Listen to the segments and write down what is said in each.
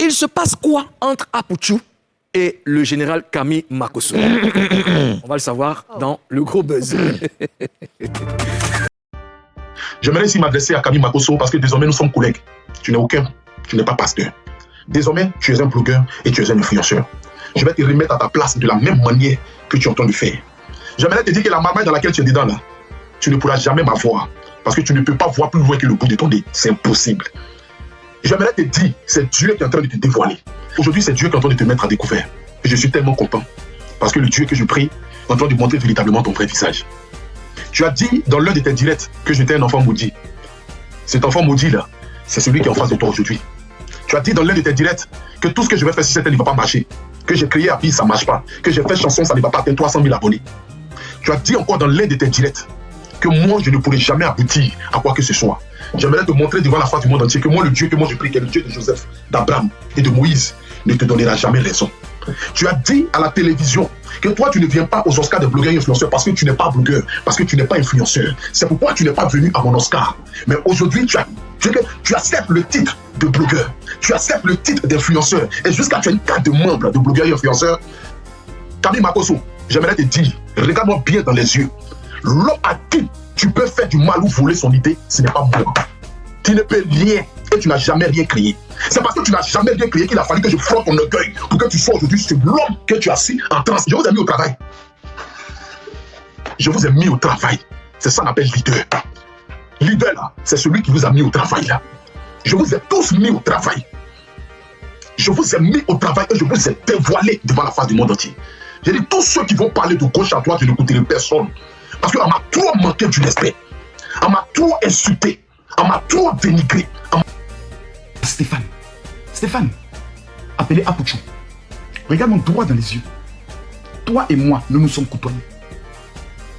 il se passe quoi entre Apouchou et le général Camille Makosso? On va le savoir dans le gros buzz. J'aimerais ici m'adresser à Camille Makosso parce que désormais nous sommes collègues. Tu n'es aucun, tu n'es pas pasteur. Désormais, tu es un blogueur et tu es un influenceur. Je vais te remettre à ta place de la même manière que tu es en train de faire. J'aimerais te dire que la marmaille dans laquelle tu es dedans là, tu ne pourras jamais m'avoir parce que tu ne peux pas voir plus loin que le bout de ton nez. C'est impossible. J'aimerais te dire, c'est Dieu qui est en train de te dévoiler. Aujourd'hui, c'est Dieu qui est en train de te mettre à découvert. Et je suis tellement content parce que le Dieu que je prie est en train de montrer véritablement ton vrai visage. Tu as dit dans l'un de tes directs que j'étais un enfant maudit. Cet enfant maudit là, c'est celui qui est en face de toi aujourd'hui. Tu as dit dans l'un de tes directs que tout ce que je vais faire sur cette terre ne va pas marcher. Que j'ai créé à Pi, ça ne marche pas. Que j'ai fait chanson, ça ne va pas atteindre 300 000 abonnés. Tu as dit encore dans l'un de tes directs que moi, je ne pourrai jamais aboutir à quoi que ce soit. J'aimerais te montrer devant la face du monde entier que moi, le Dieu que moi je prie, qui est le Dieu de Joseph, d'Abraham et de Moïse, ne te donnera jamais raison. Tu as dit à la télévision que toi, tu ne viens pas aux Oscars de blogueurs et influenceurs parce que tu n'es pas blogueur, parce que tu n'es pas influenceur. C'est pourquoi tu n'es pas venu à mon Oscar. Mais aujourd'hui, tu acceptes le titre de blogueur, tu acceptes le titre d'influenceur, et jusqu'à tu as une carte de membre de blogueur et influenceur. Camille Makosso, j'aimerais te dire, regarde-moi bien dans les yeux. L'homme à qui tu peux faire du mal ou voler son idée, ce n'est pas moi. Tu ne peux rien et tu n'as jamais rien créé. C'est parce que tu n'as jamais rien créé qu'il a fallu que je frotte ton orgueil pour que tu sois aujourd'hui sur l'homme que tu as assis en transe. Je vous ai mis au travail. Je vous ai mis au travail. C'est ça qu'on appelle leader. Leader là, c'est celui qui vous a mis au travail là. Je vous ai tous mis au travail. Je vous ai mis au travail et je vous ai dévoilé devant la face du monde entier. J'ai dit, tous ceux qui vont parler de gauche à droite, je n'écouterai personne. Parce qu'on m'a trop manqué du respect. On m'a trop insulté. On m'a trop dénigré. Stéphane, appelé Apouchou, regarde-moi droit dans les yeux. Toi et moi, nous nous sommes côtoyés.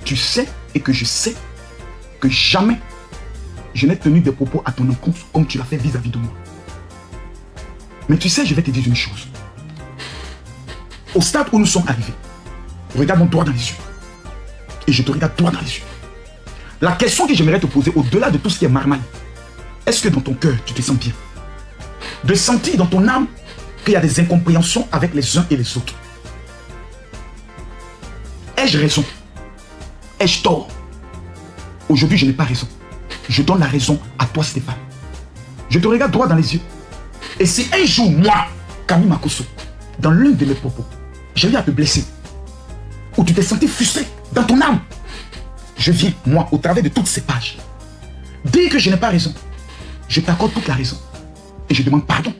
Tu sais et que je sais que jamais je n'ai tenu des propos à ton encontre comme tu l'as fait vis-à-vis de moi. Mais tu sais, je vais te dire une chose. Au stade où nous sommes arrivés, regarde-moi droit dans les yeux. Et je te regarde droit dans les yeux. La question que j'aimerais te poser, au-delà de tout ce qui est marmaille, est-ce que dans ton cœur, tu te sens bien? De sentir dans ton âme qu'il y a des incompréhensions avec les uns et les autres. Ai-je raison? Ai-je tort? Aujourd'hui, je n'ai pas raison. Je donne la raison à toi, Stéphane. Je te regarde droit dans les yeux. Et si un jour, moi, Camille Makosso, dans l'un de mes propos, j'ai eu à te blesser, ou tu t'es senti frustré dans ton âme, je viens, moi, au travers de toutes ces pages, dire que je n'ai pas raison. Je t'accorde toute la raison. Et je demande pardon.